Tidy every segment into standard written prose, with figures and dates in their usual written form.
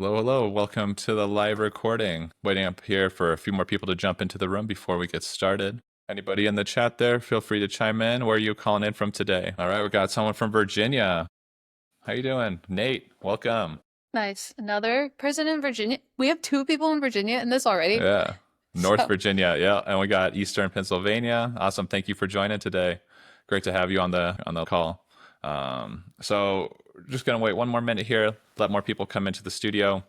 Hello, hello. Welcome to the live recording. Waiting up here for a few more people to jump into the room before we get started. Anybody in the chat there, feel free to chime in. Where are you calling in from today? All right, we got someone from Virginia. How you doing? Nate, welcome. Nice. Another person in Virginia. We have two people in Virginia in this already. Yeah. North So Virginia, yeah. And we got Eastern Pennsylvania. Awesome. Thank you for joining today. Great to have you on the call. So just gonna wait one more minute here, let more people come into the studio.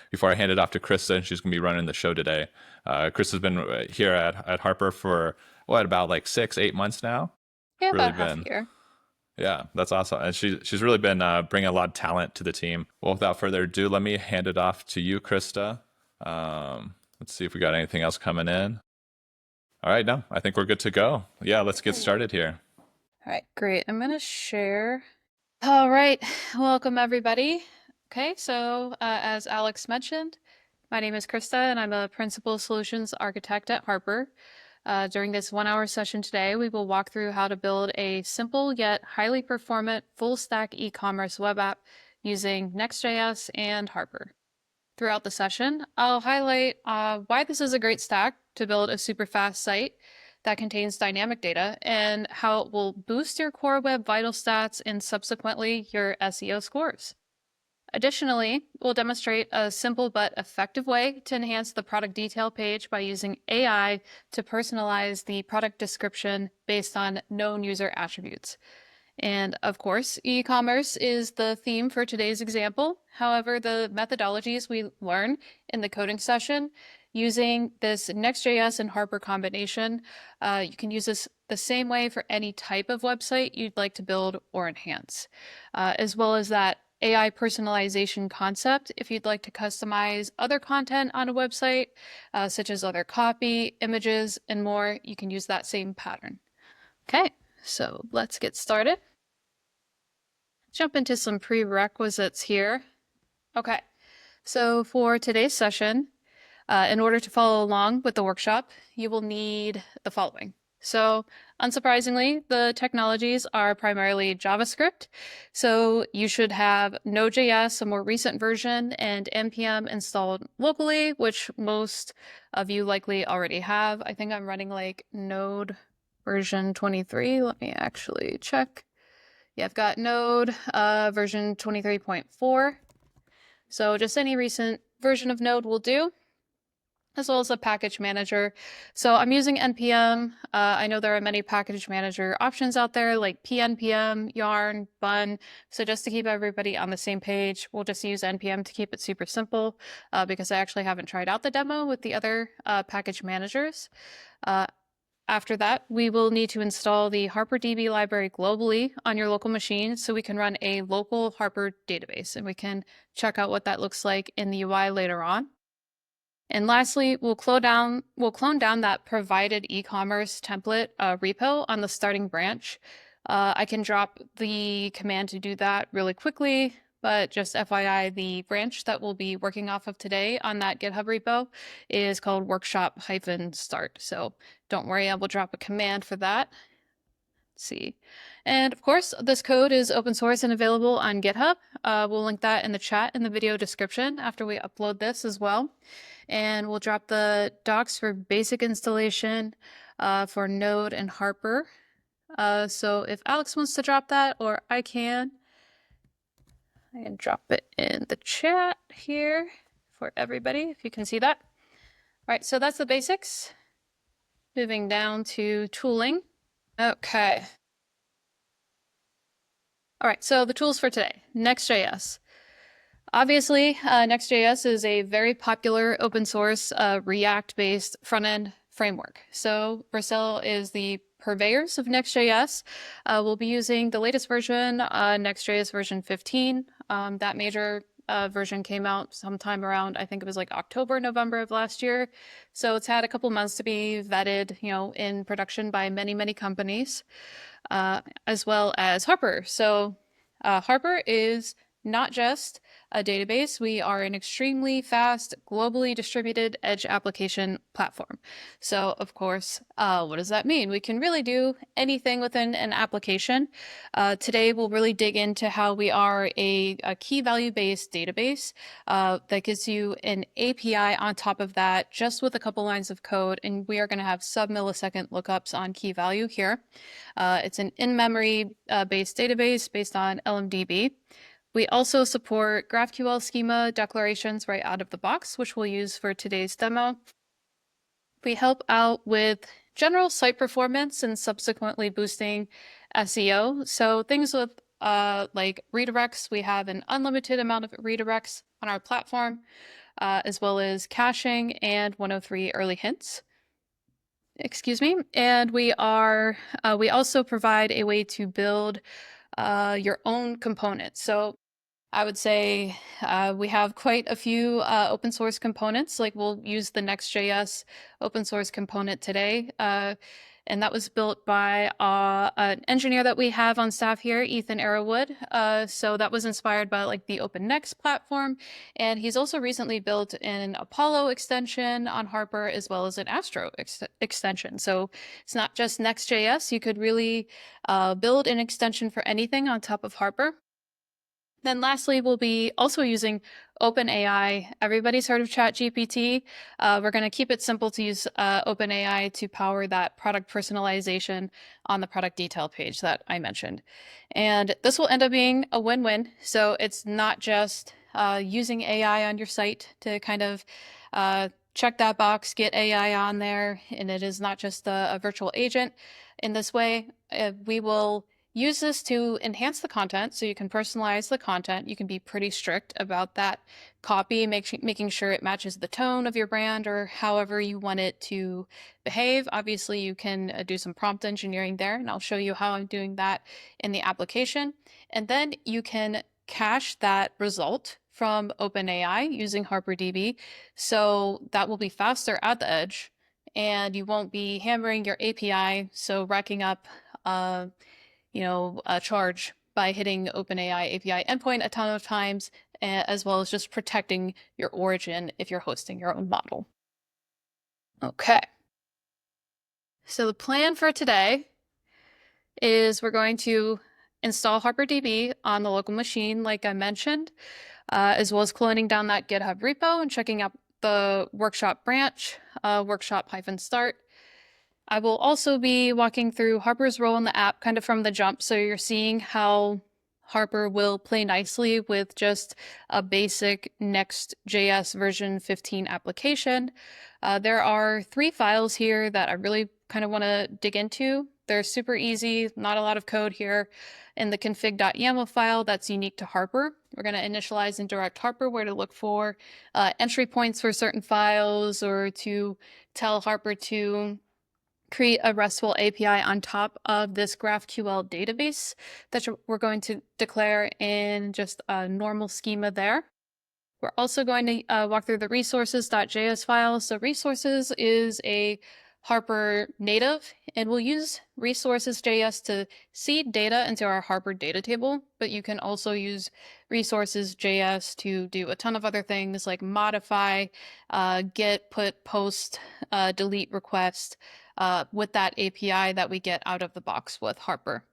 Before I hand it off to Krista, and she's going to be running the show today. Krista's been here at Harper for about like 6, 8 months now. yeah, Really about half a been, year. yeah, that's awesome, and she's really been bringing a lot of talent to the team. Well, without further ado, let me hand it off to you, Krista. Let's see if we got anything else coming in. All right, no, I think we're good to go. Yeah, let's get started here. All right, great. I'm gonna share. All right, welcome everybody. Okay, so as Alex mentioned, my name is Krista and I'm a Principal Solutions Architect at Harper. During this 1 hour session today, we will walk through how to build a simple yet highly performant full stack e-commerce web app using Next.js and Harper. Throughout the session, I'll highlight why this is a great stack to build a super fast site that contains dynamic data and how it will boost your core web vital stats and subsequently your SEO scores. Additionally, we'll demonstrate a simple but effective way to enhance the product detail page by using AI to personalize the product description based on known user attributes. And of course, e-commerce is the theme for today's example. However, the methodologies we learn in the coding session using this Next.js and Harper combination, you can use this the same way for any type of website you'd like to build or enhance, as well as that AI personalization concept if you'd like to customize other content on a website, such as other copy, images, and more, you can use that same pattern. Okay, so let's get started. Jump into some prerequisites here. Okay, so for today's session, in order to follow along with the workshop, you will need the following. So unsurprisingly, the technologies are primarily JavaScript. So you should have Node.js, a more recent version, and NPM installed locally, which most of you likely already have. I think I'm running like Node version 23. Let me actually check. Yeah, I've got Node version 23.4. So just any recent version of Node will do, as well as a package manager. So I'm using NPM. I know there are many package manager options out there like pnpm, yarn, bun. So just to keep everybody on the same page, we'll just use NPM to keep it super simple because I actually haven't tried out the demo with the other package managers. After that, we will need to install the HarperDB library globally on your local machine so we can run a local Harper database, and we can check out what that looks like in the UI later on. And lastly, we'll clone down that provided e-commerce template repo on the starting branch. I can drop the command to do that really quickly, but just FYI, the branch that we'll be working off of today on that GitHub repo is called workshop-start. So don't worry, I will drop a command for that. Let's see. And of course, this code is open source and available on GitHub. We'll link that in the chat in the video description after we upload this as well. And we'll drop the docs for basic installation for Node and Harper. So if Alex wants to drop that, or I can drop it in the chat here for everybody, if you can see that. All right, so that's the basics. Moving down to tooling. Okay. All right, so the tools for today. Next.js. Obviously, Next.js is a very popular open source React-based front-end framework. So Vercel is the purveyors of Next.js. We'll be using the latest version, Next.js version 15. That major version came out sometime around, I think it was like October, November of last year. So it's had a couple months to be vetted, in production by many, many companies, as well as Harper. So Harper is not just a database, we are an extremely fast, globally distributed edge application platform. So, of course, what does that mean? We can really do anything within an application. Today, we'll really dig into how we are a key value-based database that gives you an API on top of that, just with a couple lines of code, and we are going to have sub-millisecond lookups on key value here. It's an in-memory based database based on LMDB. We also support GraphQL schema declarations right out of the box, which we'll use for today's demo. We help out with general site performance and subsequently boosting SEO. So things with like redirects, we have an unlimited amount of redirects on our platform, as well as caching and 103 early hints. Excuse me. And we also provide a way to build your own components. So I would say we have quite a few open source components. Like we'll use the Next.js open source component today. And that was built by an engineer that we have on staff here, Ethan Arrowwood. So that was inspired by like the OpenNext platform. And he's also recently built an Apollo extension on Harper as well as an Astro extension. So it's not just Next.js. You could really build an extension for anything on top of Harper. Then lastly, we'll be also using OpenAI. Everybody's heard of ChatGPT. We're going to keep it simple to use OpenAI to power that product personalization on the product detail page that I mentioned. And this will end up being a win-win. So it's not just using AI on your site to kind of check that box, get AI on there, and it is not just a virtual agent. In this way, we will use this to enhance the content, so you can personalize the content. You can be pretty strict about that copy, making sure it matches the tone of your brand or however you want it to behave. Obviously, you can do some prompt engineering there, and I'll show you how I'm doing that in the application. And then you can cache that result from OpenAI using HarperDB, so that will be faster at the edge, and you won't be hammering your API, so racking up a charge by hitting OpenAI API endpoint a ton of times, as well as just protecting your origin if you're hosting your own model. Okay. So the plan for today is we're going to install HarperDB on the local machine, like I mentioned, as well as cloning down that GitHub repo and checking out the workshop branch, workshop-start. I will also be walking through Harper's role in the app kind of from the jump, so you're seeing how Harper will play nicely with just a basic Next.js version 15 application. There are 3 files here that I really kind of want to dig into. They're super easy, not a lot of code here. In the config.yaml file, that's unique to Harper. We're going to initialize and direct Harper where to look for entry points for certain files, or to tell Harper to create a RESTful API on top of this GraphQL database that we're going to declare in just a normal schema there. We're also going to walk through the resources.js file. So resources is a Harper native, and we'll use resources.js to seed data into our Harper data table, but you can also use resources.js to do a ton of other things like modify, get, put, post, delete request, with that API that we get out of the box with Harper.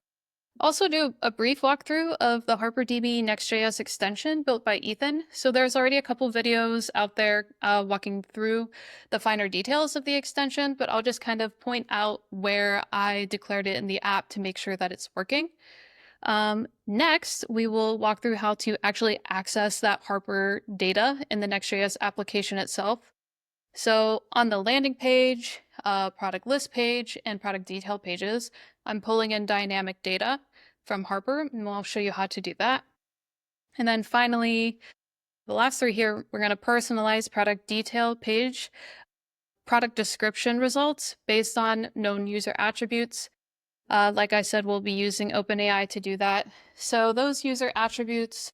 Also do a brief walkthrough of the HarperDB Next.js extension built by Ethan. So there's already a couple videos out there walking through the finer details of the extension, but I'll just kind of point out where I declared it in the app to make sure that it's working. Next, we will walk through how to actually access that Harper data in the Next.js application itself. So on the landing page, product list page, and product detail pages, I'm pulling in dynamic data from Harper, and I'll show you how to do that. And then finally, the last 3 here, we're going to personalize product detail page, product description results based on known user attributes. Like I said, we'll be using OpenAI to do that. So those user attributes,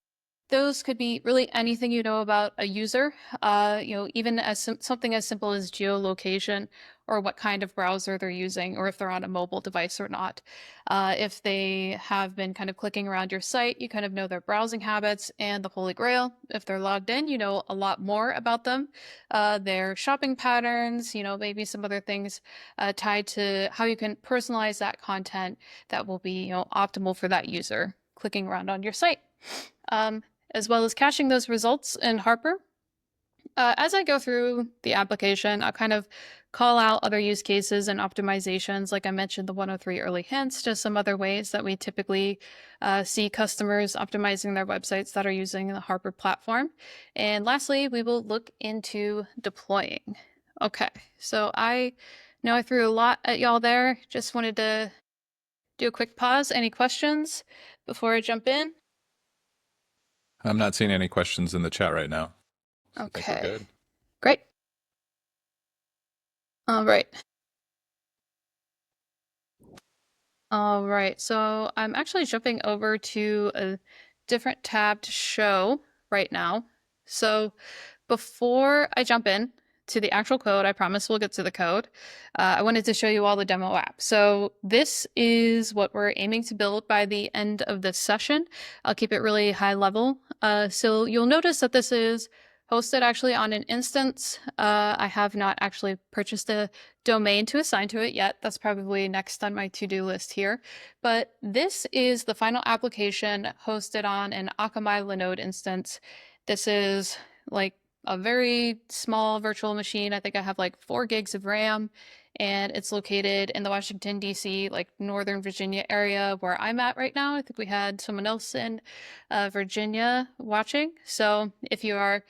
those could be really anything you know about a user, even as something as simple as geolocation, or what kind of browser they're using, or if they're on a mobile device or not. If they have been kind of clicking around your site, you kind of know their browsing habits, and the Holy Grail, if they're logged in, you know a lot more about them, their shopping patterns, you know, maybe some other things tied to how you can personalize that content that will be, you know, optimal for that user clicking around on your site. As well as caching those results in Harper. As I go through the application, I'll kind of call out other use cases and optimizations, like I mentioned, the 103 early hints, just some other ways that we typically see customers optimizing their websites that are using the Harper platform. And lastly, we will look into deploying. Okay, so I know I threw a lot at y'all there. Just wanted to do a quick pause. Any questions before I jump in? I'm not seeing any questions in the chat right now. So I think we're Okay, good. great. All right. All right, so I'm actually jumping over to a different tab to show right now. So before I jump in to the actual code, I promise we'll get to the code. I wanted to show you all the demo app. So this is what we're aiming to build by the end of this session. I'll keep it really high level. So you'll notice that this is hosted actually on an instance. I have not actually purchased a domain to assign to it yet. That's probably next on my to-do list here. But this is the final application hosted on an Akamai Linode instance. This is like a very small virtual machine. I think I have like 4 gigs of RAM, and it's located in the Washington, D.C., like Northern Virginia area where I'm at right now. I think we had someone else in Virginia watching. So if you are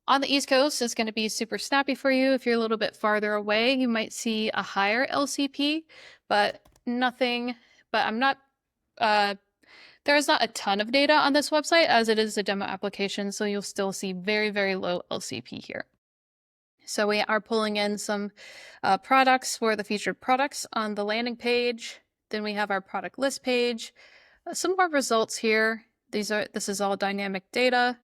on the East Coast, it's going to be super snappy for you. If you're a little bit farther away, you might see a higher LCP, but I'm not, there is not a ton of data on this website as it is a demo application, so you'll still see very, very low LCP here. So we are pulling in some products for the featured products on the landing page. Then we have our product list page. Some more results here. This is all dynamic data.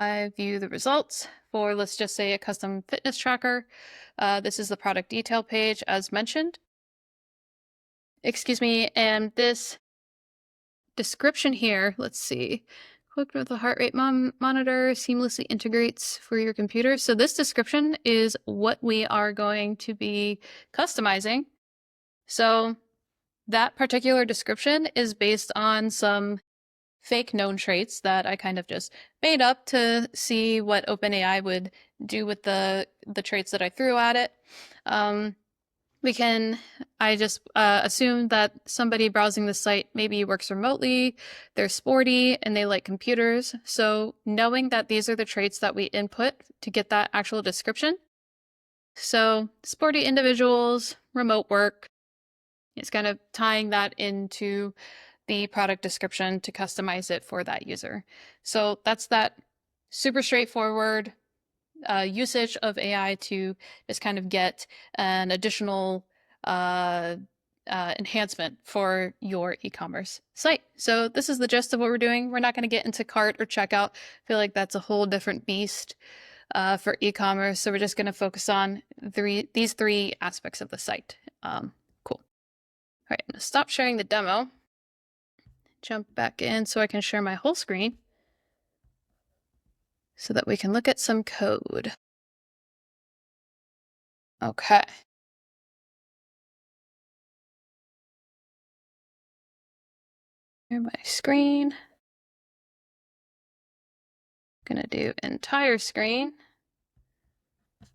I view the results for, let's just say, a custom fitness tracker. This is the product detail page as mentioned. Excuse me, and this description here, let's see. Quick with the heart rate monitor seamlessly integrates for your computer. So this description is what we are going to be customizing. So that particular description is based on some fake known traits that I kind of just made up to see what OpenAI would do with the traits that I threw at it. I just assume that somebody browsing the site maybe works remotely, they're sporty, and they like computers. So knowing that these are the traits that we input to get that actual description. So sporty individuals, remote work, it's kind of tying that into the product description to customize it for that user. So that's that super straightforward usage of AI to just kind of get an additional enhancement for your e-commerce site. So this is the gist of what we're doing. We're not going to get into cart or checkout. I feel like that's a whole different beast for e-commerce. So we're just going to focus on these three aspects of the site. Cool. All right, I'm going to stop sharing the demo. Jump back in so I can share my whole screen so that we can look at some code. Okay. Share my screen. Gonna do entire screen.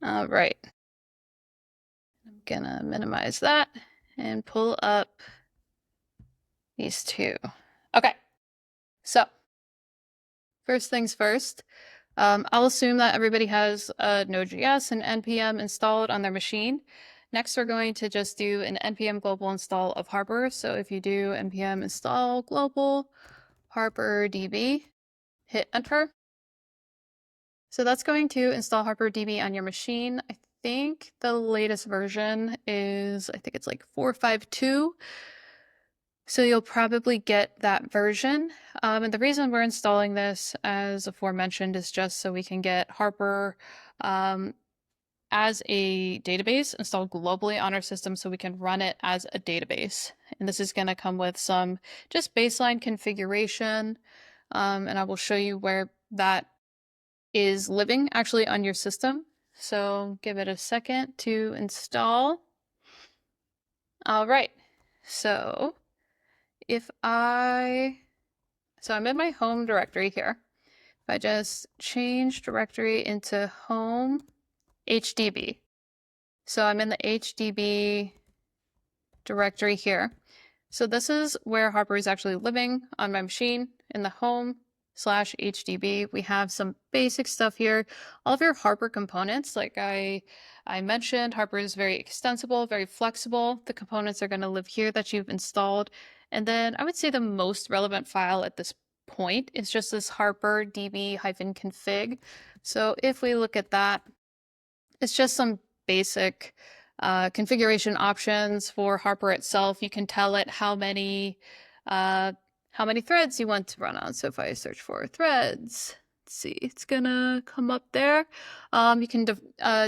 All right. I'm gonna minimize that and pull up these two. Okay. So first things first, I'll assume that everybody has Node.js and npm installed on their machine. Next, we're going to just do an npm global install of Harper. So if you do npm install global HarperDB, hit enter. So that's going to install HarperDB on your machine. I think the latest version is, I think it's like 4.5.2. So you'll probably get that version. And the reason we're installing this, as aforementioned, is just so we can get Harper as a database installed globally on our system so we can run it as a database. And this is going to come with some just baseline configuration. And I will show you where that is living actually on your system. So give it a second to install. All right. So I'm in my home directory here. If I just change directory into home HDB. So I'm in the HDB directory here. So this is where Harper is actually living on my machine in the home/HDB. We have some basic stuff here. All of your Harper components, like I mentioned, Harper is very extensible, very flexible. The components are going to live here that you've installed. And then I would say the most relevant file at this point is just this HarperDB-config. So if we look at that, it's just some basic configuration options for Harper itself. You can tell it how many threads you want to run on. So if I search for threads, let's see, it's gonna come up there. You can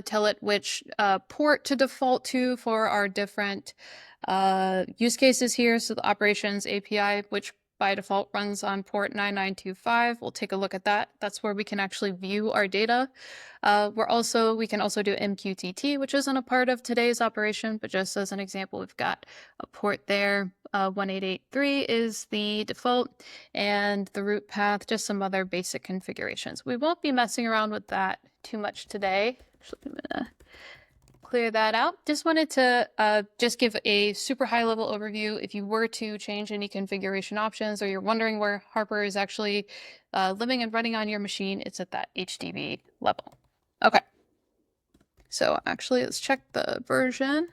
tell it which port to default to for our different use cases here. So the operations API, which by default runs on port 9925. We'll take a look at that. That's where we can actually view our data. We can also do MQTT, which isn't a part of today's operation, but just as an example, we've got a port there. 1883 is the default, and the root path, just some other basic configurations. We won't be messing around with that too much today. Actually, I'm gonna clear that out. Just wanted to just give a super high level overview. If you were to change any configuration options, or you're wondering where Harper is actually living and running on your machine, it's at that HDB level. Okay. So actually, let's check the version.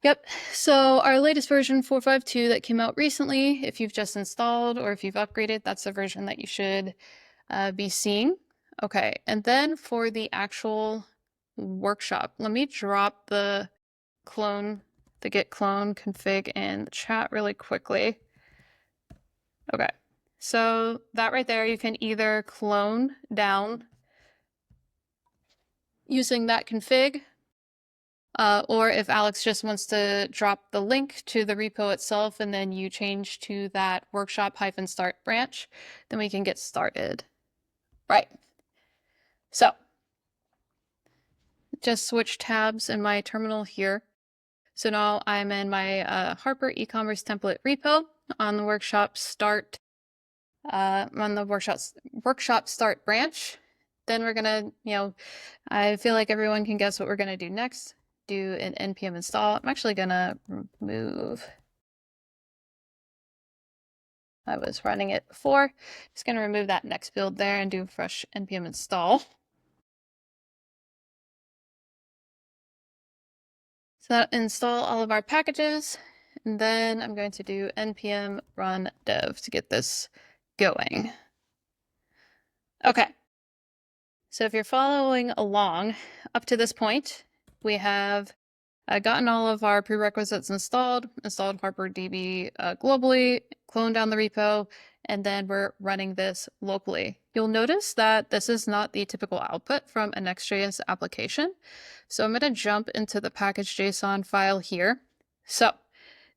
Yep, so our latest version 4.5.2 that came out recently, if you've just installed or if you've upgraded, that's the version that you should be seeing. Okay, and then for the actual workshop, let me drop the git clone config in the chat really quickly. Okay, so that right there, you can either clone down using that config, or if Alex just wants to drop the link to the repo itself and then you change to that workshop-start branch, then we can get started. Right. So just switch tabs in my terminal here. So now I'm in my Harper e-commerce template repo on the workshop start start branch. Then we're gonna, I feel like everyone can guess what we're gonna do next. Do an npm install. I'm actually gonna remove. I was running it before. Just gonna remove that next build there and do a fresh npm install. So that install all of our packages, and then I'm going to do npm run dev to get this going. Okay. So if you're following along up to this point, we have gotten all of our prerequisites installed HarperDB globally, cloned down the repo, and then we're running this locally. You'll notice that this is not the typical output from a Next.js application. So I'm going to jump into the package.json file here. So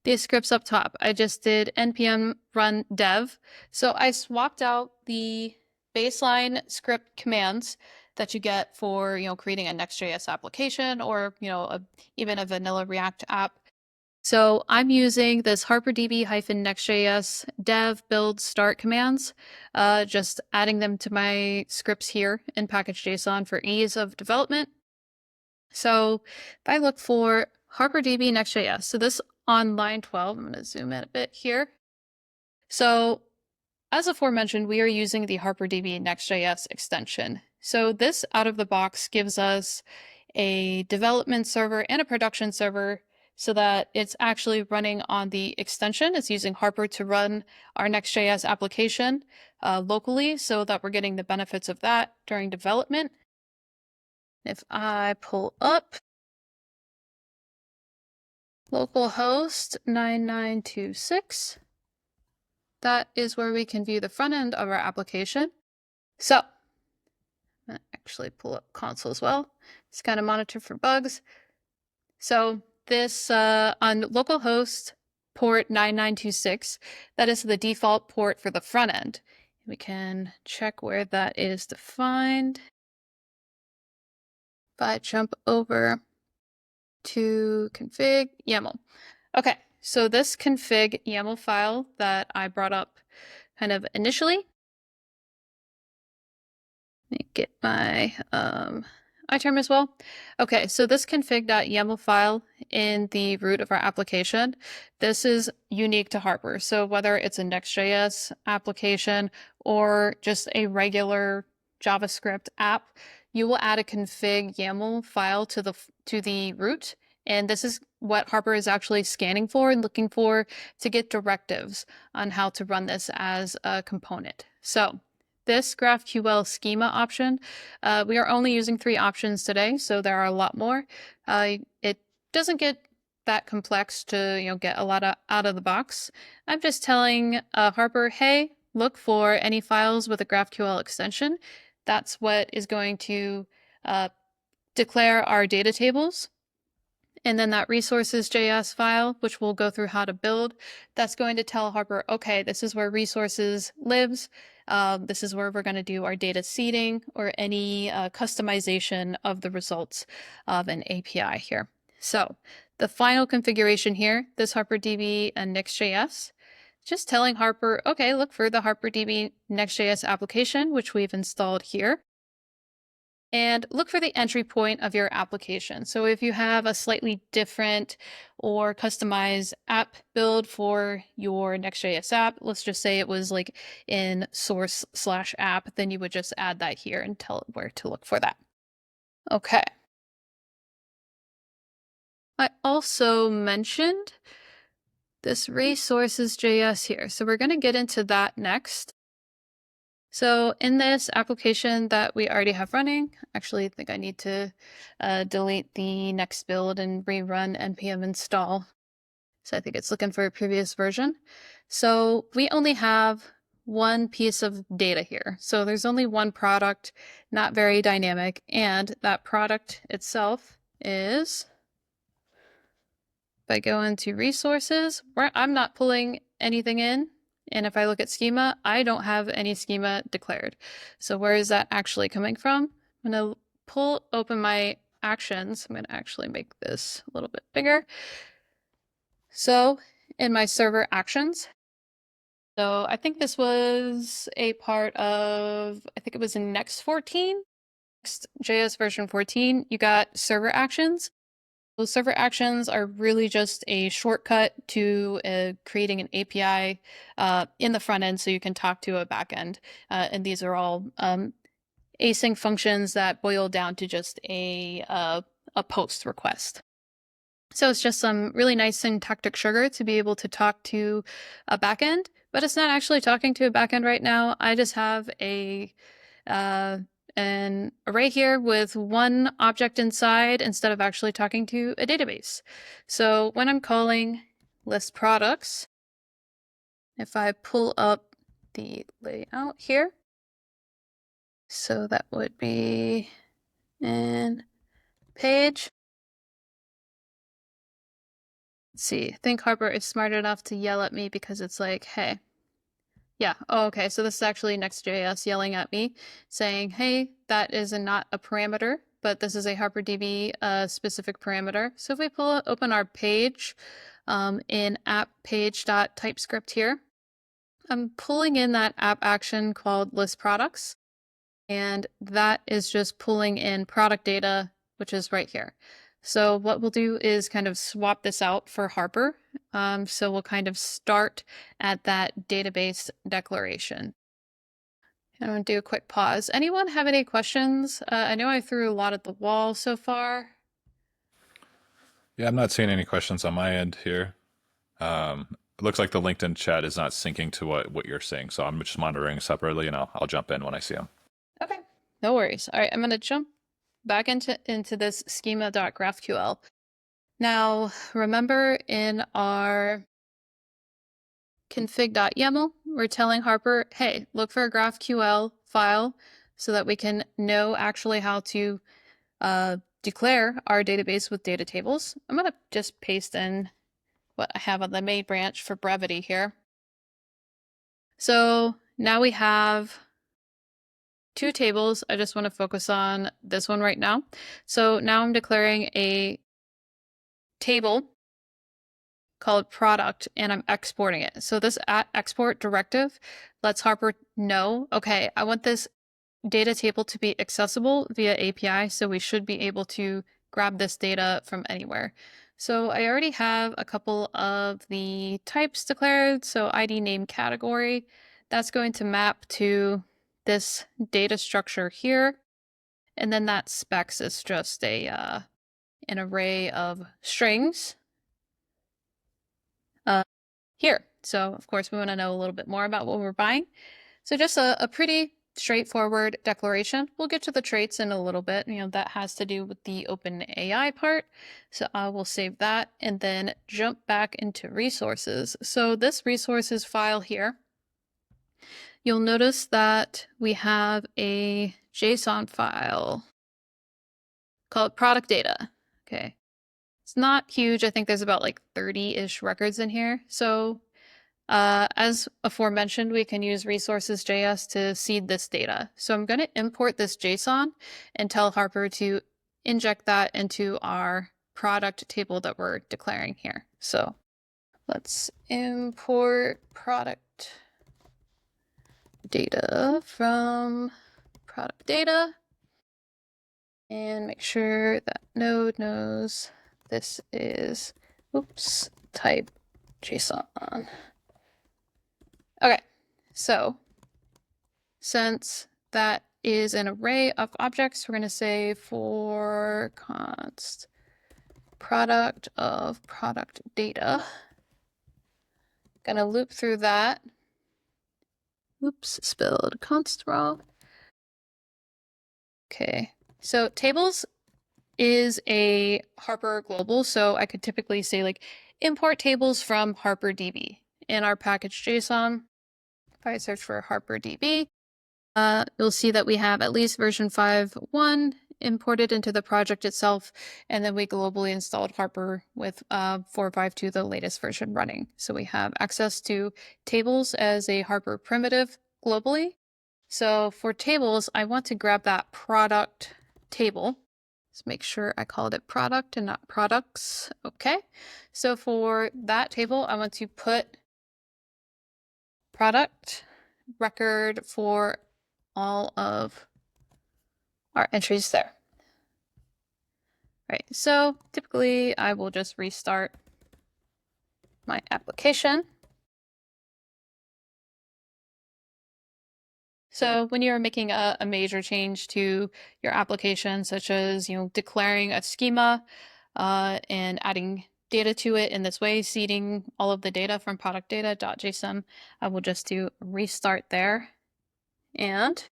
these scripts up top, I just did npm run dev. So I swapped out the baseline script commands that you get for creating a Next.js application or even a vanilla React app. So I'm using this HarperDB-Next.js dev build start commands, just adding them to my scripts here in package.json for ease of development. So if I look for HarperDB Next.js, so this on line 12, I'm going to zoom in a bit here. So as aforementioned, we are using the HarperDB Next.js extension. So this out of the box gives us a development server and a production server so that it's actually running on the extension. It's using Harper to run our Next.js application locally so that we're getting the benefits of that during development. If I pull up localhost 9926, that is where we can view the front end of our application. So I'm actually pull up console as well. Just kind of monitor for bugs. So this on localhost port 9926, that is the default port for the front end. We can check where that is defined. If I jump over to config YAML. Okay, so this config YAML file that I brought up kind of initially. Let me get my iTerm as well. Okay, so this config.yaml file in the root of our application, this is unique to Harper. So whether it's a Next.js application or just a regular JavaScript app, you will add a config YAML file to the root. And this is what Harper is actually scanning for and looking for to get directives on how to run this as a component. So this GraphQL schema option, we are only using 3 options today, so there are a lot more. It doesn't get that complex to get a lot out of the box. I'm just telling Harper, hey, look for any files with a GraphQL extension. That's what is going to declare our data tables. And then that resources.js file, which we'll go through how to build, that's going to tell Harper, okay, this is where resources lives. This is where we're going to do our data seeding or any customization of the results of an API here. So the final configuration here, this HarperDB and Next.js, just telling Harper, okay, look for the HarperDB Next.js application, which we've installed here. And look for the entry point of your application. So if you have a slightly different or customized app build for your Next.js app, let's just say it was like in source/app, then you would just add that here and tell it where to look for that. Okay. I also mentioned this resources.js here. So we're going to get into that next. So in this application that we already have running, actually I think I need to delete the next build and rerun npm install. So I think it's looking for a previous version. So we only have one piece of data here. So there's only one product, not very dynamic. And that product itself is, if I go into resources, where I'm not pulling anything in. And if I look at schema, I don't have any schema declared. So where is that actually coming from? I'm going to open my actions. I'm going to actually make this a little bit bigger. So in my server actions, so I think this was a part of, I think it was in Next 14, Next.js version 14, you got server actions. Those server actions are really just a shortcut to creating an API in the front end so you can talk to a backend. And these are all async functions that boil down to just a post request. So it's just some really nice syntactic sugar to be able to talk to a backend, but it's not actually talking to a backend right now. I just have an array here with one object inside instead of actually talking to a database. So when I'm calling list products, if I pull up the layout here, so that would be in page. Let's see, I think Harper is smart enough to yell at me because it's like, hey, yeah, oh, okay, so this is actually Next.js yelling at me saying, hey, that is not a parameter, but this is a HarperDB specific parameter. So if we open our page in app page.typescript here, I'm pulling in that app action called list products, and that is just pulling in product data, which is right here. So what we'll do is kind of swap this out for Harper. So we'll kind of start at that database declaration. I'm going to do a quick pause. Anyone have any questions? I know I threw a lot at the wall so far. Yeah, I'm not seeing any questions on my end here. It looks like the LinkedIn chat is not syncing to what you're saying, so I'm just monitoring separately, and I'll jump in when I see them. Okay, no worries. All right, I'm going to jump back into this schema.graphql. Now, remember in our config.yaml, we're telling Harper, hey, look for a GraphQL file so that we can know actually how to declare our database with data tables. I'm going to just paste in what I have on the main branch for brevity here. So now we have two tables. I just want to focus on this one right now. So now I'm declaring a table called product and I'm exporting it. So this export directive lets Harper know, okay, I want this data table to be accessible via API, so we should be able to grab this data from anywhere. So I already have a couple of the types declared. So ID, name, category, that's going to map to this data structure here. And then that specs is just an array of strings here. So of course we want to know a little bit more about what we're buying. So just a pretty straightforward declaration. We'll get to the traits in a little bit. That has to do with the OpenAI part. So I will save that and then jump back into resources. So this resources file here, you'll notice that we have a JSON file called product data. Okay. It's not huge. I think there's about like 30-ish records in here. So as aforementioned, we can use resources.js to seed this data. So I'm going to import this JSON and tell Harper to inject that into our product table that we're declaring here. So let's import product data from product data and make sure that Node knows this is, type JSON. Okay, so since that is an array of objects, we're going to say for const product of product data. Going to loop through that. Oops, spelled const wrong. Okay, so tables is a Harper global, so I could typically say like import tables from HarperDB in our package JSON. If I search for HarperDB, you'll see that we have at least version 5.1 imported into the project itself, and then we globally installed Harper with 4.5.2, the latest version running. So we have access to tables as a Harper primitive globally. So for tables, I want to grab that product table. Let's make sure I called it product and not products. Okay. So for that table, I want to put product record for all of our entries there. Right, so typically I will just restart my application. So when you're making a major change to your application, such as declaring a schema and adding data to it in this way, seeding all of the data from product data.json, I will just do restart there. And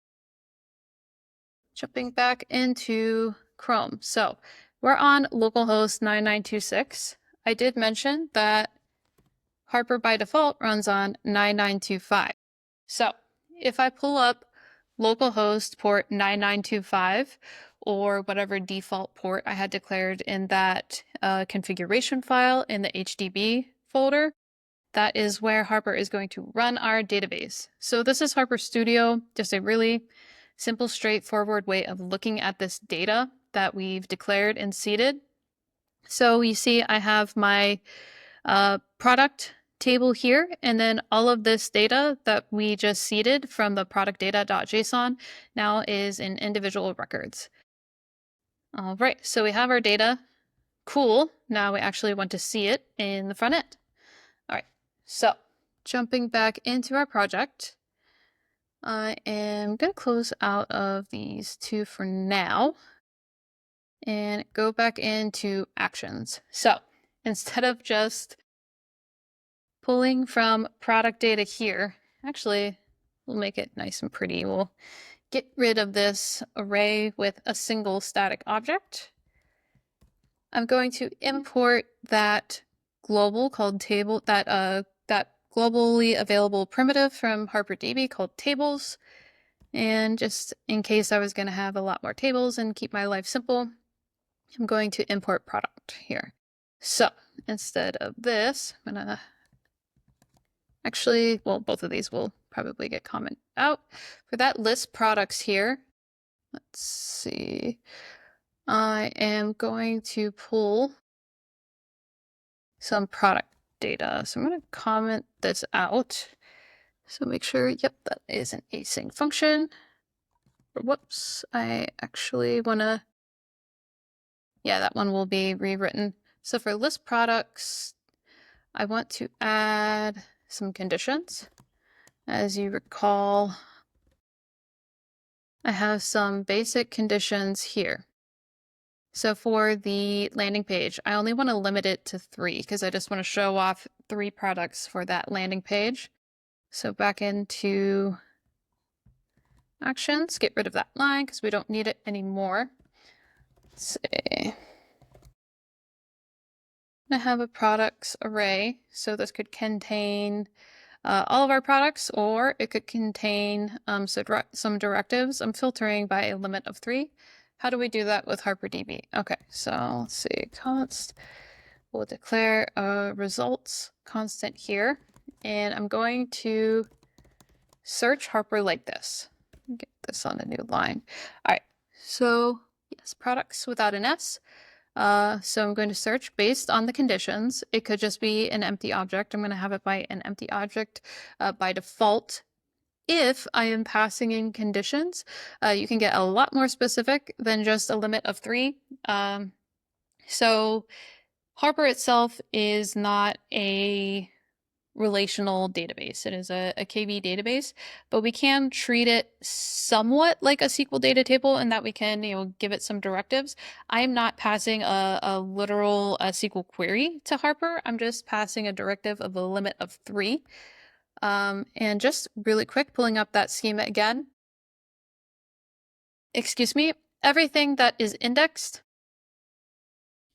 jumping back into Chrome. So we're on localhost 9926. I did mention that Harper by default runs on 9925. So if I pull up localhost port 9925 or whatever default port I had declared in that configuration file in the HDB folder, that is where Harper is going to run our database. So this is Harper Studio, just a really simple, straightforward way of looking at this data that we've declared and seeded. So you see I have my product table here, and then all of this data that we just seeded from the product data.json now is in individual records. All right, so we have our data. Cool. Now we actually want to see it in the front end. All right, so jumping back into our project, I am going to close out of these two for now and go back into actions. So instead of just pulling from product data here, actually, we'll make it nice and pretty. We'll get rid of this array with a single static object. I'm going to import that global called table, that globally available primitive from HarperDB called tables. And just in case I was going to have a lot more tables and keep my life simple, I'm going to import product here. So instead of this, I'm going to actually, well, both of these will probably get commented out. For that list products here, let's see, I am going to pull some product data. So I'm going to comment this out. So make sure, yep, that is an async function. Whoops, I actually want to, yeah, that one will be rewritten. So for list products, I want to add some conditions. As you recall, I have some basic conditions here. So for the landing page, I only want to limit it to 3 because I just want to show off 3 products for that landing page. So back into actions, get rid of that line because we don't need it anymore. Let's see. I have a products array, so this could contain all of our products, or it could contain some directives. I'm filtering by a limit of 3. How do we do that with HarperDB? Okay, so let's see, const, we'll declare a results constant here, and I'm going to search Harper like this. Get this on a new line. All right, so yes, products without an S. So I'm going to search based on the conditions. It could just be an empty object. I'm going to have it by an empty object by default. If I am passing in conditions, you can get a lot more specific than just a limit of 3. So Harper itself is not a relational database. It is a KB database, but we can treat it somewhat like a SQL data table in that we can, give it some directives. I am not passing a literal SQL query to Harper. I'm just passing a directive of a limit of 3. And just really quick, pulling up that schema again. Excuse me, everything that is indexed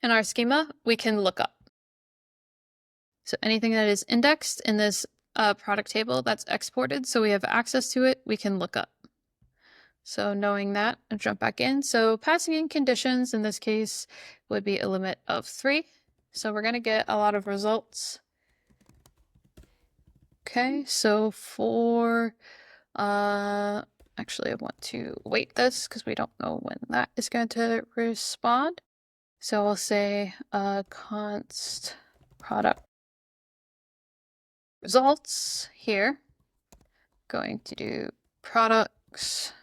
in our schema, we can look up. So anything that is indexed in this product table that's exported, so we have access to it, we can look up. So knowing that, I'll jump back in. So passing in conditions in this case would be a limit of 3. So we're going to get a lot of results. Okay, so for, actually I want to wait this because we don't know when that is going to respond. So I'll say const product results here. Going to do products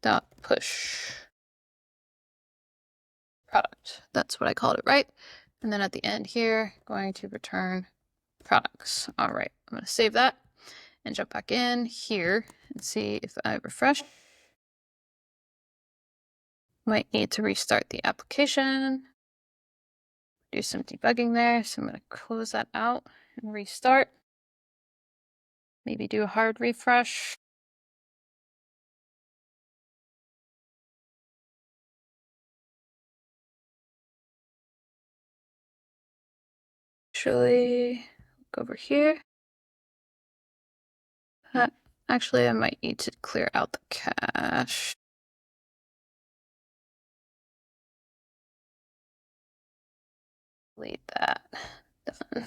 dot push product. That's what I called it, right? And then at the end here, going to return products. All right, I'm going to save that and jump back in here and see if I refresh. Might need to restart the application. Do some debugging there. So I'm going to close that out and restart. Maybe do a hard refresh. Actually, go over here. Actually, I might need to clear out the cache. Delete that. Done.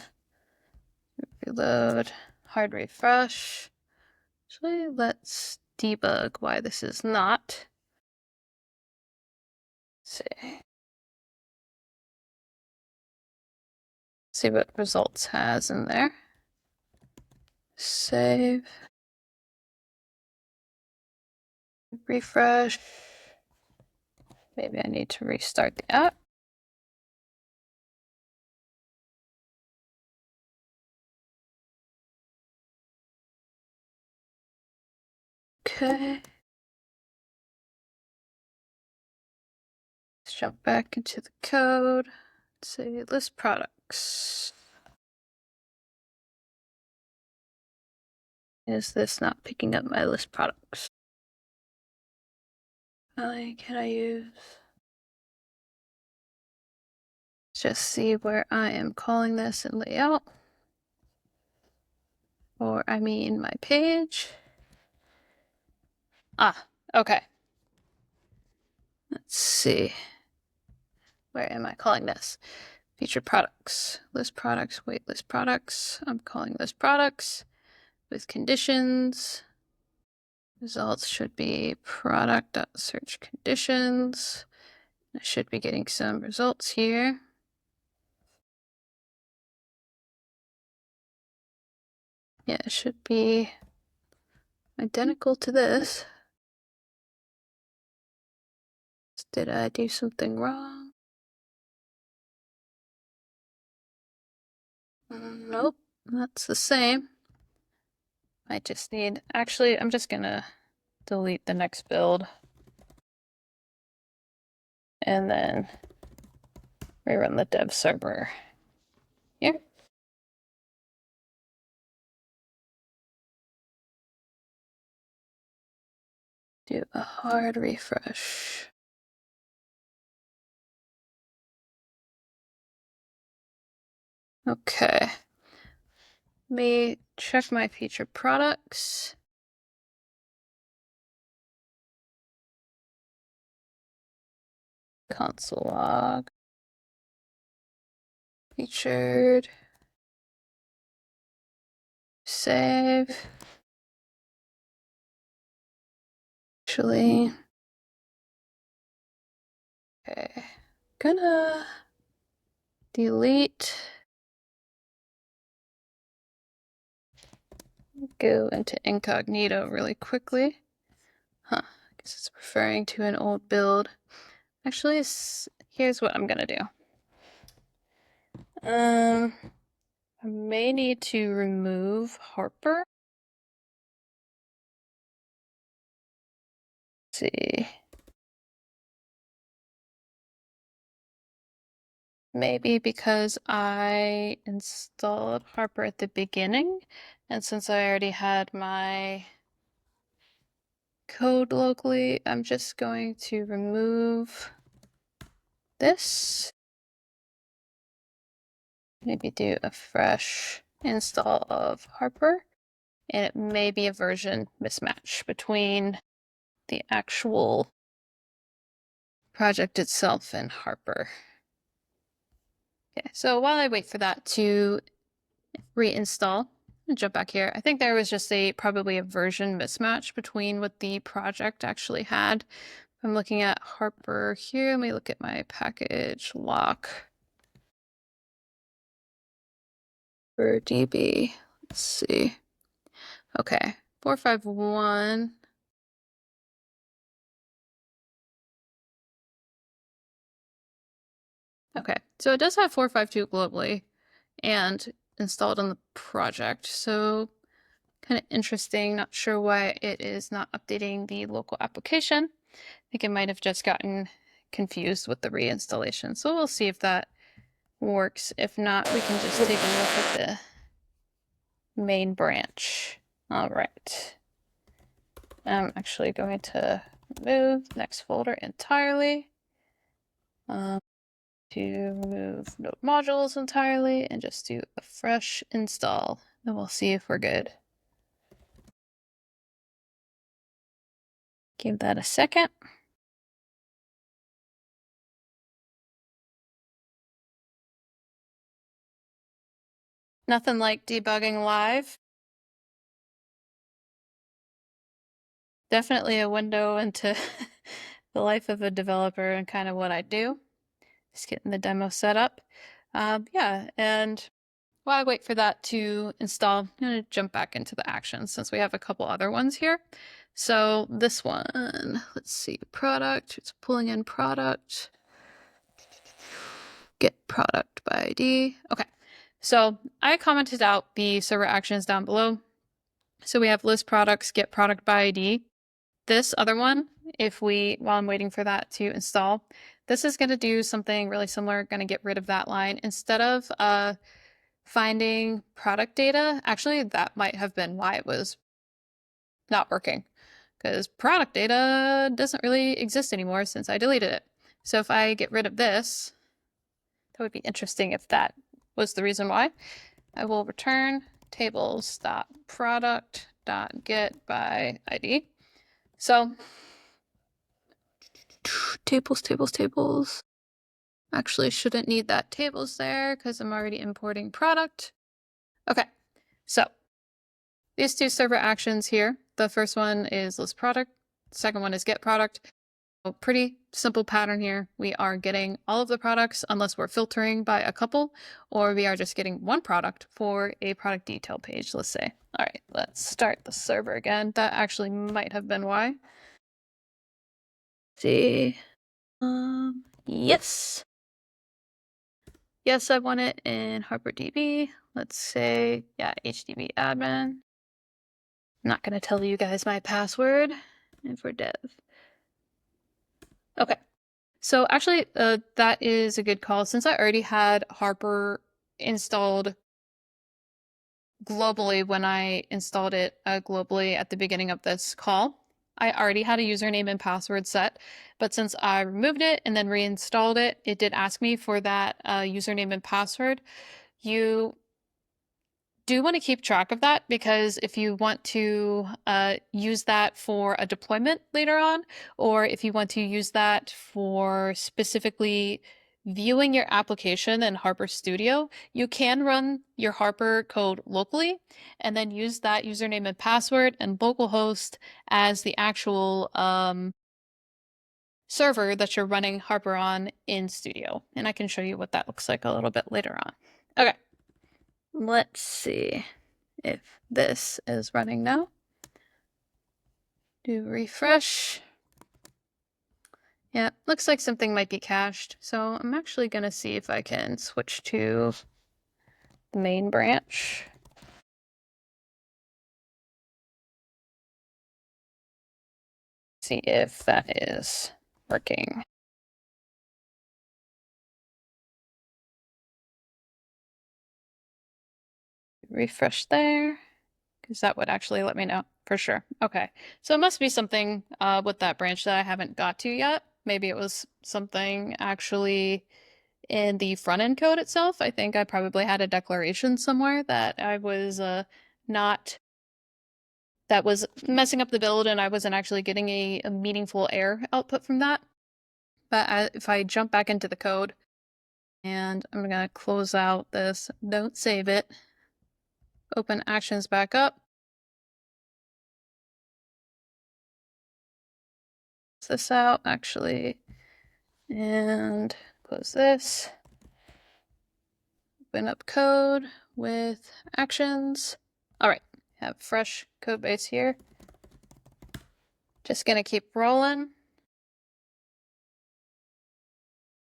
Reload. Hard refresh. Actually, let's debug why this is not. Let's see. See what results has in there. Save. Refresh. Maybe I need to restart the app. Okay. Let's jump back into the code. Let's say list products. Is this not picking up my list products? Can I use? Just see where I am calling this in layout. Or I mean my page. Okay. Let's see. Where am I calling this? Featured products, list products, wait, list products. I'm calling list products with conditions. Results should be product.search conditions. I should be getting some results here. Yeah, it should be identical to this. Did I do something wrong? Nope, that's the same. I just need, actually, I'm just gonna delete the next build and then rerun the dev server here. Do a hard refresh. Okay. Let me check my featured products. Console log. Featured. Save. Actually. Okay. Gonna delete. Go into incognito really quickly. Huh. I guess it's referring to an old build. Actually, here's what I'm gonna do. I may need to remove Harper. Let's see. Maybe because I installed Harper at the beginning, and since I already had my code locally, I'm just going to remove this. Maybe do a fresh install of Harper, and it may be a version mismatch between the actual project itself and Harper. Okay, so while I wait for that to reinstall, I'll jump back here. I think there was just probably a version mismatch between what the project actually had. I'm looking at Harper here. Let me look at my package lock for DB. Let's see. Okay, 451. Okay, so it does have 452 globally and installed on the project. So kind of interesting. Not sure why it is not updating the local application. I think it might have just gotten confused with the reinstallation. So we'll see if that works. If not, we can just take a look at the main branch. All right. I'm actually going to remove next folder entirely. To remove node modules entirely and just do a fresh install. Then we'll see if we're good. Give that a second. Nothing like debugging live. Definitely a window into the life of a developer and kind of what I do. Just getting the demo set up. Yeah, and while I wait for that to install, I'm going to jump back into the actions since we have a couple other ones here. So this one, let's see, product, it's pulling in product. Get product by ID. Okay, so I commented out the server actions down below. So we have list products, get product by ID. This other one, while I'm waiting for that to install, this is going to do something really similar. Going to get rid of that line. Instead of finding product data, actually that might have been why it was not working, because product data doesn't really exist anymore since I deleted it. So if I get rid of this, that would be interesting if that was the reason why. I will return tables.product.get by ID. So tables. Actually, shouldn't need that tables there because I'm already importing product. Okay, so these two server actions here. The first one is list product. The second one is get product. So pretty simple pattern here. We are getting all of the products unless we're filtering by a couple, or we are just getting one product for a product detail page, let's say. All right, let's start the server again. That actually might have been why. Let's see. Yes. Yes, I want it in HarperDB. Let's say, yeah, HDB admin. I'm not going to tell you guys my password. And for dev. Okay. So actually, that is a good call. Since I already had Harper installed globally when I installed it globally at the beginning of this call, I already had a username and password set. But since I removed it and then reinstalled it, it did ask me for that username and password. You do want to keep track of that because if you want to use that for a deployment later on, or if you want to use that for specifically viewing your application in Harper Studio, you can run your Harper code locally and then use that username and password and localhost as the actual server that you're running Harper on in Studio. And I can show you what that looks like a little bit later on. Okay, let's see if this is running now. Do refresh. Yeah, looks like something might be cached. So I'm actually going to see if I can switch to the main branch. See if that is working. Refresh there, because that would actually let me know for sure. Okay, so it must be something with that branch that I haven't got to yet. Maybe it was something actually in the front end code itself. I think I probably had a declaration somewhere that I was not, that was messing up the build and I wasn't actually getting a meaningful error output from that. But if I jump back into the code and I'm going to close out this, don't save it, open actions back up. This out actually, and close this. Open up code with actions. All right, have fresh code base here. Just gonna keep rolling.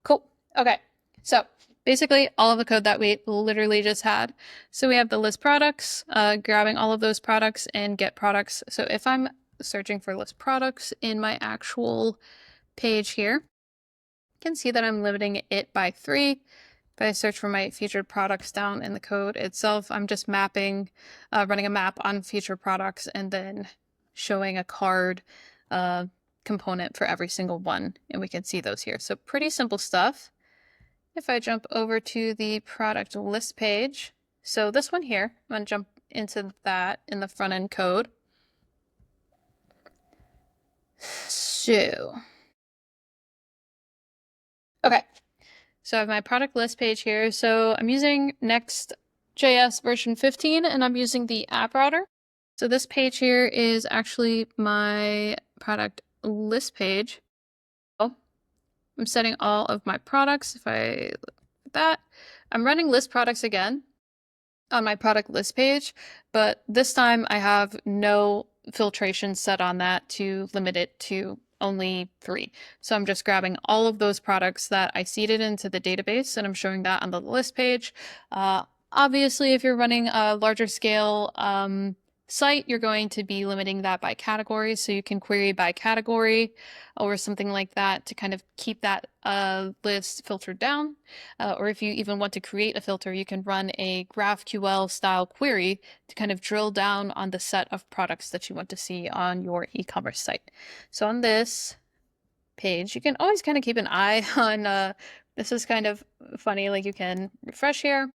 Cool. Okay, so basically all of the code that we literally just had. So we have the list products, grabbing all of those products and get products. So if I'm searching for list products in my actual page here, you can see that I'm limiting it by 3. If I search for my featured products down in the code itself, I'm just mapping, running a map on featured products and then showing a card component for every single one. And we can see those here. So pretty simple stuff. If I jump over to the product list page, so this one here, I'm going to jump into that in the front end code. So, okay. So I have my product list page here. So I'm using Next.js version 15 and I'm using the app router. So this page here is actually my product list page. Oh, I'm setting all of my products. If I look at that, I'm running list products again on my product list page, but this time I have no filtration set on that to limit it to only 3. So I'm just grabbing all of those products that I seeded into the database and I'm showing that on the list page. Obviously, if you're running a larger scale site, you're going to be limiting that by category. So you can query by category or something like that to kind of keep that list filtered down. Or if you even want to create a filter, you can run a GraphQL style query to kind of drill down on the set of products that you want to see on your e-commerce site. So on this page, you can always kind of keep an eye on, this is kind of funny, like you can refresh here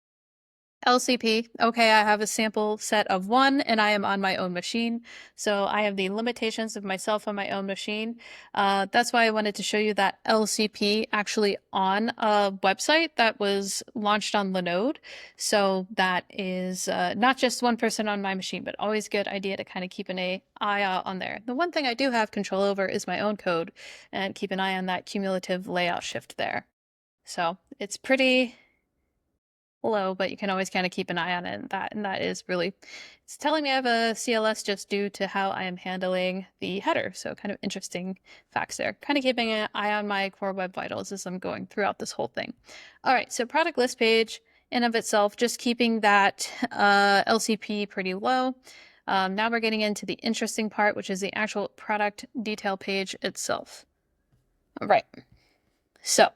LCP. Okay, I have a sample set of 1 and I am on my own machine. So I have the limitations of myself on my own machine. That's why I wanted to show you that LCP actually on a website that was launched on Linode. So that is not just one person on my machine, but always a good idea to kind of keep an eye out on there. The one thing I do have control over is my own code and keep an eye on that cumulative layout shift there. So it's pretty low, but you can always kind of keep an eye on it. And that is really, it's telling me I have a CLS just due to how I am handling the header. So kind of interesting facts there. Kind of keeping an eye on my core web vitals as I'm going throughout this whole thing. All right, so product list page in of itself, just keeping that LCP pretty low. Now we're getting into the interesting part, which is the actual product detail page itself. All right, so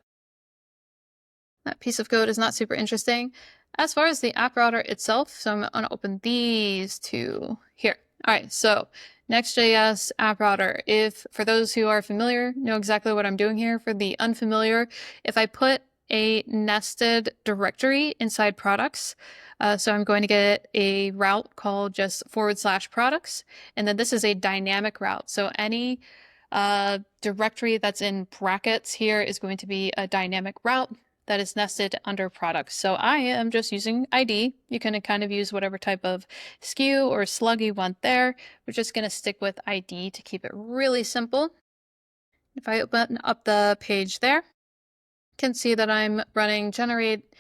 that piece of code is not super interesting. As far as the app router itself, so I'm going to open these two here. All right, so Next.js app router. If for those who are familiar, know exactly what I'm doing here. For the unfamiliar, if I put a nested directory inside products, so I'm going to get a route called just /products, and then this is a dynamic route. So any directory that's in brackets here is going to be a dynamic route that is nested under products. So I am just using ID. You can kind of use whatever type of SKU or slug you want there. We're just going to stick with ID to keep it really simple. If I open up the page there, you can see that I'm running generate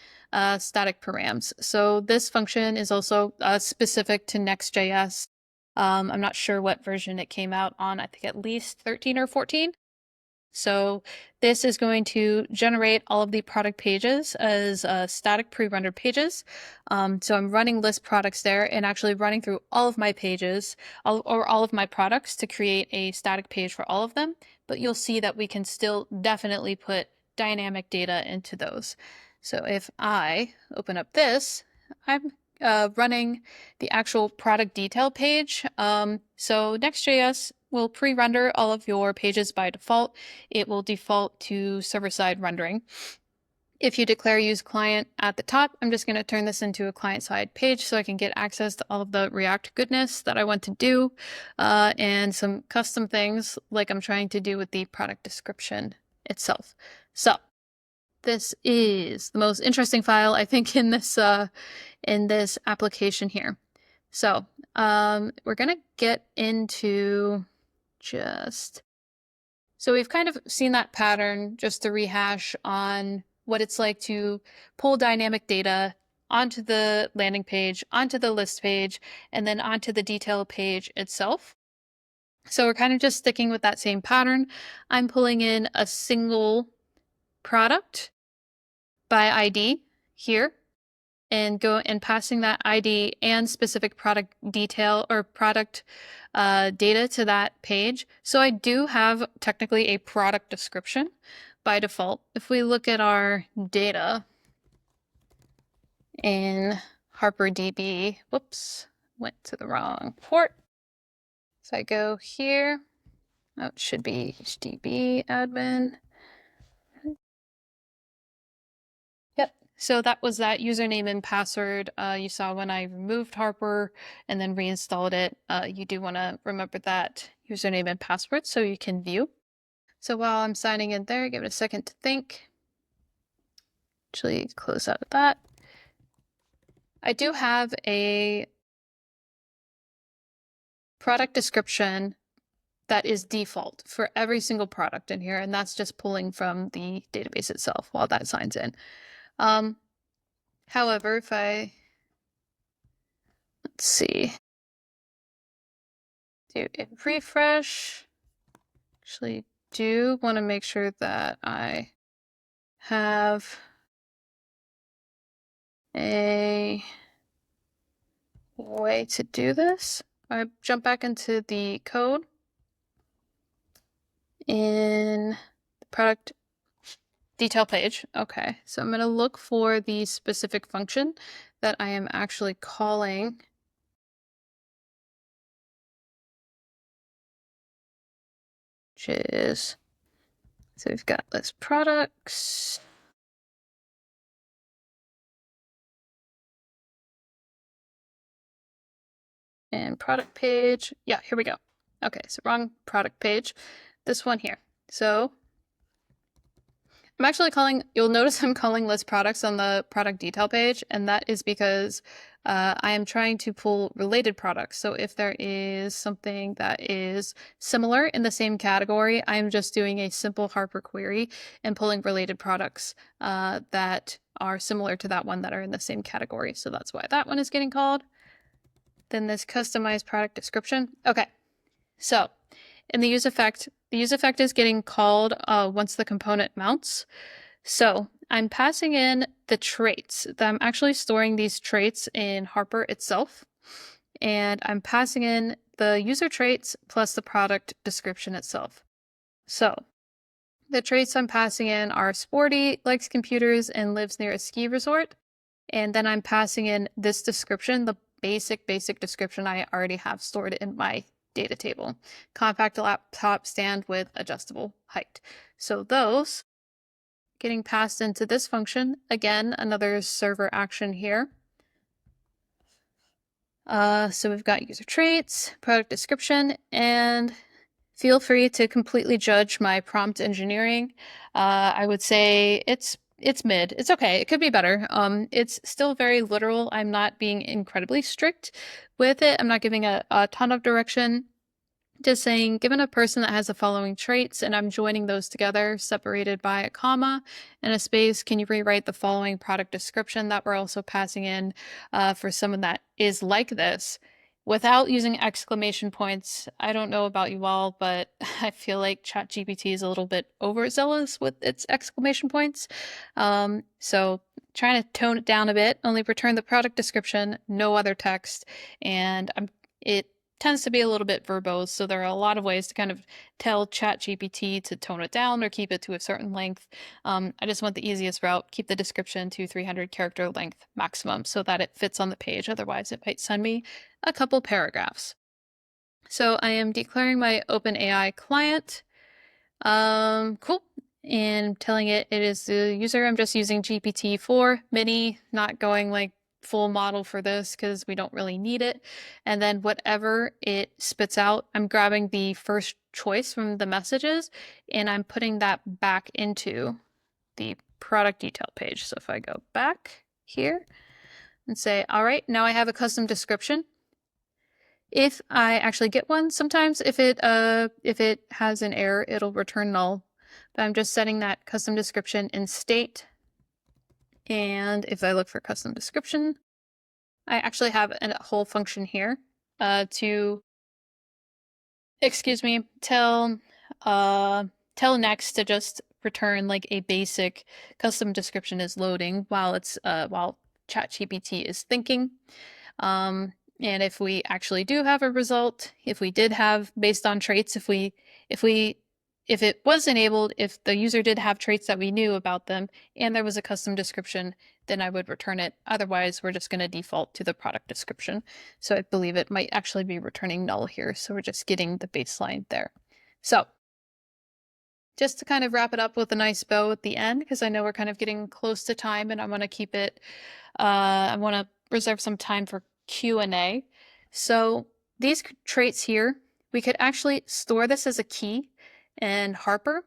static params. So this function is also specific to Next.js. I'm not sure what version it came out on. I think at least 13 or 14. So this is going to generate all of the product pages as static pre-rendered pages. So I'm running list products there and actually running through all of my pages or all of my products to create a static page for all of them. But you'll see that we can still definitely put dynamic data into those. So if I open up this, I'm running the actual product detail page. So Next.js will pre-render all of your pages by default. It will default to server-side rendering. If you declare use client at the top, I'm just going to turn this into a client-side page so I can get access to all of the React goodness that I want to do and some custom things like I'm trying to do with the product description itself. So this is the most interesting file, I think, in this application here. So we're going to get into so we've kind of seen that pattern, just to rehash on what it's like to pull dynamic data onto the landing page, onto the list page, and then onto the detail page itself. So we're kind of just sticking with that same pattern. I'm pulling in a single product by ID here and passing that ID and specific product detail or product data to that page. So I do have technically a product description by default. If we look at our data in HarperDB, whoops, went to the wrong port. So I go here. Oh, it should be HDB admin. Yep. So that was that username and password you saw when I removed Harper and then reinstalled it. You do want to remember that username and password so you can view. So while I'm signing in there, give it a second to think. Actually, close out of that. I do have a product description that is default for every single product in here, and that's just pulling from the database itself while that signs in. However, if let's see, do a refresh, actually do want to make sure that I have a way to do this. I jump back into the code in the product detail page. Okay, so I'm going to look for the specific function that I am actually calling, which is, so we've got list products. and product page. Yeah, here we go. Okay, so wrong product page. This one here. So I'm actually you'll notice I'm calling list products on the product detail page, and that is because I am trying to pull related products. So if there is something that is similar in the same category, I'm just doing a simple Harper query and pulling related products that are similar to that one that are in the same category. So that's why that one is getting called. Then this customized product description. Okay, so in the use effect is getting called once the component mounts. So I'm passing in the traits. I'm actually storing these traits in Harper itself. And I'm passing in the user traits plus the product description itself. So the traits I'm passing in are sporty, likes computers, and lives near a ski resort. And then I'm passing in this description, the basic description I already have stored in my data table. Compact laptop stand with adjustable height. So those getting passed into this function. Again, another server action here. So we've got user traits, product description, and feel free to completely judge my prompt engineering. I would say it's mid. It's okay. It could be better. It's still very literal. I'm not being incredibly strict with it. I'm not giving a ton of direction. Just saying, given a person that has the following traits, and I'm joining those together, separated by a comma and a space, can you rewrite the following product description that we're also passing in for someone that is like this without using exclamation points? I don't know about you all, but I feel like ChatGPT is a little bit overzealous with its exclamation points. So trying to tone it down a bit, only return the product description, no other text, and it tends to be a little bit verbose, so there are a lot of ways to kind of tell ChatGPT to tone it down or keep it to a certain length. I just want the easiest route, keep the description to 300 character length maximum so that it fits on the page. Otherwise, it might send me a couple paragraphs. So I am declaring my OpenAI client. Cool. And telling it is the user. I'm just using GPT-4 mini, not going like full model for this because we don't really need it. And then whatever it spits out, I'm grabbing the first choice from the messages and I'm putting that back into the product detail page. So if I go back here and say, all right, now I have a custom description. If I actually get one, sometimes if it has an error, it'll return null. But I'm just setting that custom description in state. And if I look for custom description, I actually have a whole function here to, tell Next to just return like a basic custom description is loading while ChatGPT is thinking. And if we actually do have a result, if we did have based on traits, if it was enabled, if the user did have traits that we knew about them and there was a custom description, then I would return it. Otherwise, we're just going to default to the product description. So I believe it might actually be returning null here. So we're just getting the baseline there. So just to kind of wrap it up with a nice bow at the end, because I know we're kind of getting close to time and I want to keep it, I want to reserve some time for Q&A. So these traits here, we could actually store this as a key in Harper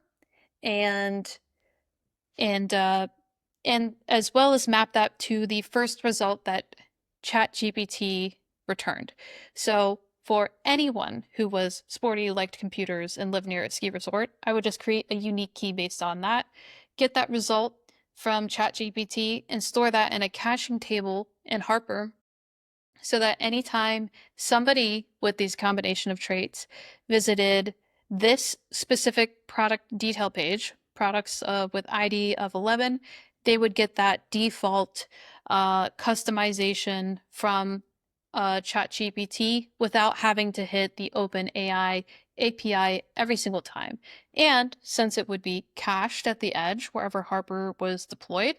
and as well as map that to the first result that ChatGPT returned. So for anyone who was sporty, liked computers, and lived near a ski resort, I would just create a unique key based on that, get that result from ChatGPT, and store that in a caching table in Harper so that anytime somebody with these combination of traits visited this specific product detail page, products with ID of 11, they would get that default customization from ChatGPT without having to hit the OpenAI API every single time. And since it would be cached at the edge wherever Harper was deployed,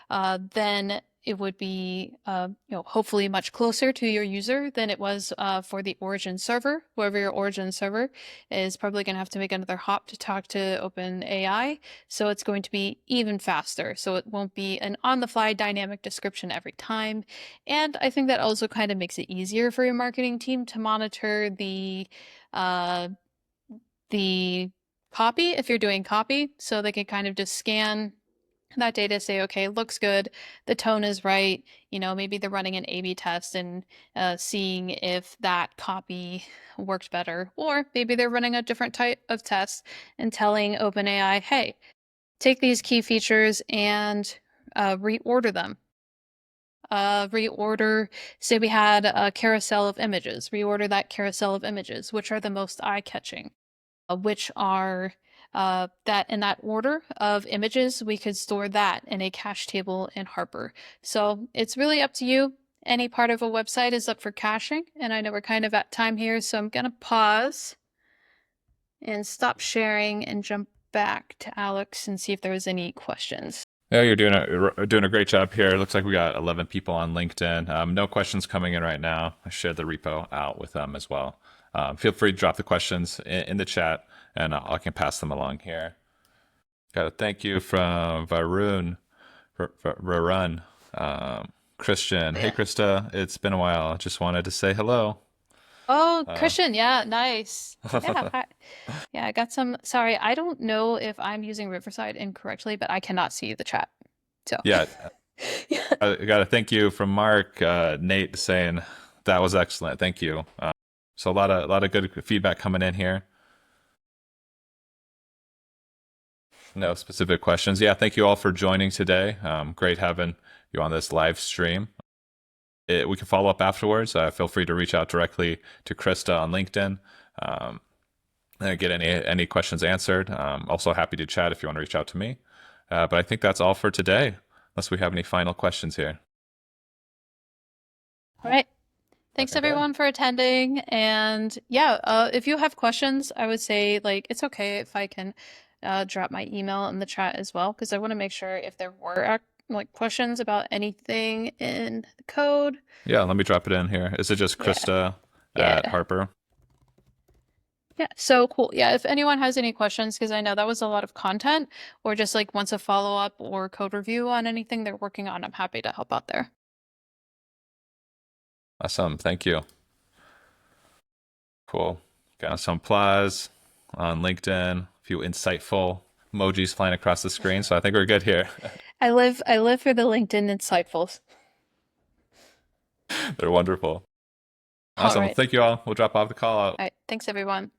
then it would be, hopefully much closer to your user than it was for the origin server. Whoever your origin server is probably going to have to make another hop to talk to OpenAI. So it's going to be even faster. So it won't be an on-the-fly dynamic description every time. And I think that also kind of makes it easier for your marketing team to monitor the copy if you're doing copy. So they can kind of just scan that data, say, okay, looks good, the tone is right, maybe they're running an A/B test and seeing if that copy worked better, or maybe they're running a different type of test and telling OpenAI, hey, take these key features and reorder them. Reorder, say we had a carousel of images, reorder that carousel of images, which are the most eye-catching, which are that in that order of images, we could store that in a cache table in Harper. So it's really up to you. Any part of a website is up for caching, and I know we're kind of at time here, so I'm gonna pause and stop sharing and jump back to Alex and see if there was any questions. Yeah, you're doing a great job here. It looks like we got 11 people on LinkedIn. No questions coming in right now. I shared the repo out with them as well. Feel free to drop the questions in the chat, and I can pass them along here. Got a thank you from Varun. Christian. Hey, Krista. It's been a while. Just wanted to say hello. Oh, Christian, yeah, nice. Yeah, yeah, I got some. Sorry, I don't know if I'm using Riverside incorrectly, but I cannot see the chat. So Yeah, yeah. I got a thank you from Mark, Nate saying that was excellent. Thank you. So a lot of good feedback coming in here. No specific questions. Yeah, thank you all for joining today. Great having you on this live stream. We can follow up afterwards. Feel free to reach out directly to Krista on LinkedIn and get any questions answered. Also happy to chat if you want to reach out to me. But I think that's all for today, unless we have any final questions here. All right. Thanks everyone for attending. And yeah, if you have questions, I would say it's okay if I can drop my email in the chat as well, because I want to make sure if there were questions about anything in the code. Yeah, let me drop it in here. Is it just Krista at Harper? Yeah, so cool. Yeah, if anyone has any questions, because I know that was a lot of content, or just wants a follow-up or code review on anything they're working on, I'm happy to help out there. Awesome. Thank you. Cool. Got some applause on LinkedIn, a few insightful emojis flying across the screen. So I think we're good here. I live for the LinkedIn insightfuls. They're wonderful. Awesome. Right. Thank you all. We'll drop off the call out. All right. Thanks, everyone.